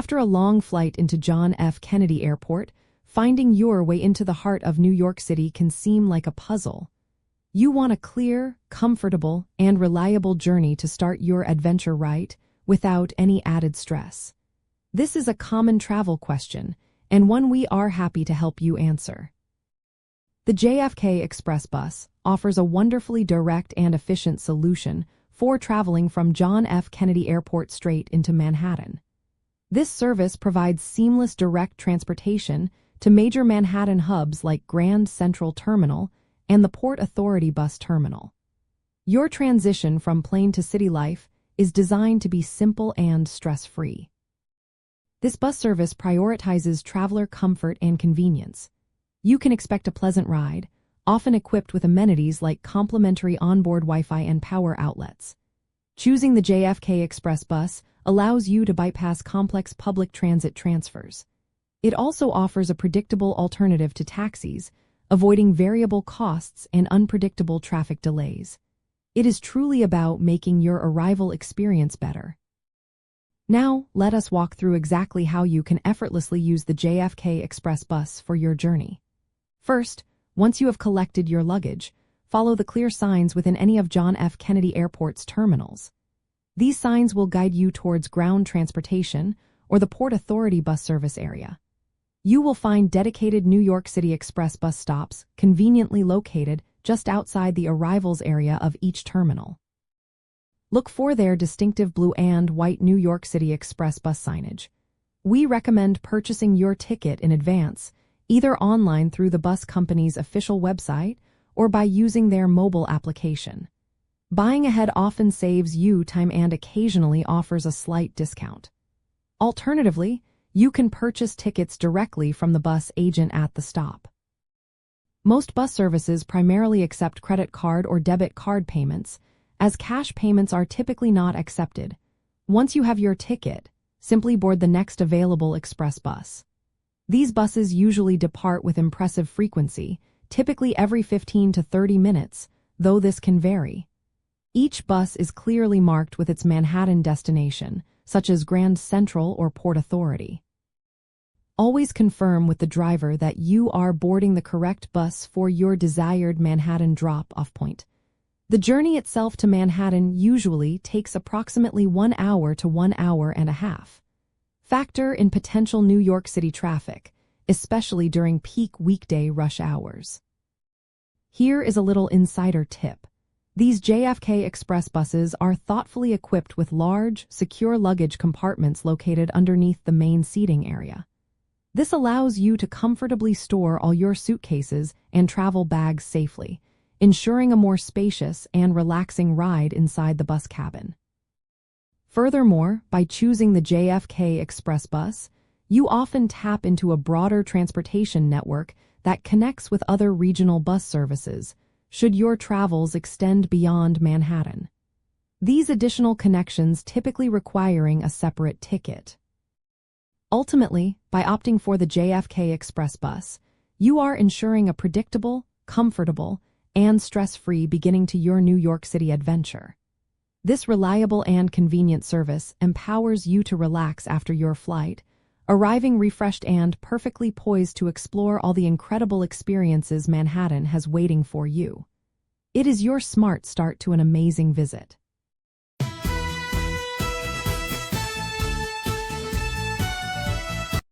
After a long flight into John F. Kennedy Airport, finding your way into the heart of New York City can seem like a puzzle. You want a clear, comfortable, and reliable journey to start your adventure right, without any added stress. This is a common travel question, and one we are happy to help you answer. The JFK Express Bus offers a wonderfully direct and efficient solution for traveling from John F. Kennedy Airport straight into Manhattan. This service provides seamless direct transportation to major Manhattan hubs like Grand Central Terminal and the Port Authority Bus Terminal. Your transition from plane to city life is designed to be simple and stress-free. This bus service prioritizes traveler comfort and convenience. You can expect a pleasant ride, often equipped with amenities like complimentary onboard Wi-Fi and power outlets. Choosing the JFK Express Bus allows you to bypass complex public transit transfers. It also offers a predictable alternative to taxis, avoiding variable costs and unpredictable traffic delays. It is truly about making your arrival experience better. Now, let us walk through exactly how you can effortlessly use the JFK Express Bus for your journey. First, once you have collected your luggage, follow the clear signs within any of John F. Kennedy Airport's terminals. These signs will guide you towards ground transportation or the Port Authority bus service area. You will find dedicated New York City Express bus stops conveniently located just outside the arrivals area of each terminal. Look for their distinctive blue and white New York City Express bus signage. We recommend purchasing your ticket in advance, either online through the bus company's official website or by using their mobile application. Buying ahead often saves you time and occasionally offers a slight discount. Alternatively, you can purchase tickets directly from the bus agent at the stop. Most bus services primarily accept credit card or debit card payments, as cash payments are typically not accepted. Once you have your ticket, simply board the next available express bus. These buses usually depart with impressive frequency, typically every 15 to 30 minutes, though this can vary. Each bus is clearly marked with its Manhattan destination, such as Grand Central or Port Authority. Always confirm with the driver that you are boarding the correct bus for your desired Manhattan drop-off point. The journey itself to Manhattan usually takes approximately 1 hour to 1 hour and a half. Factor in potential New York City traffic, especially during peak weekday rush hours. Here is a little insider tip. These JFK Express buses are thoughtfully equipped with large, secure luggage compartments located underneath the main seating area. This allows you to comfortably store all your suitcases and travel bags safely, ensuring a more spacious and relaxing ride inside the bus cabin. Furthermore, by choosing the JFK Express Bus, you often tap into a broader transportation network that connects with other regional bus services, should your travels extend beyond Manhattan. These additional connections typically requiring a separate ticket. Ultimately, by opting for the JFK Express Bus, you are ensuring a predictable, comfortable, and stress-free beginning to your New York City adventure. This reliable and convenient service empowers you to relax after your flight, arriving refreshed and perfectly poised to explore all the incredible experiences Manhattan has waiting for you. It is your smart start to an amazing visit.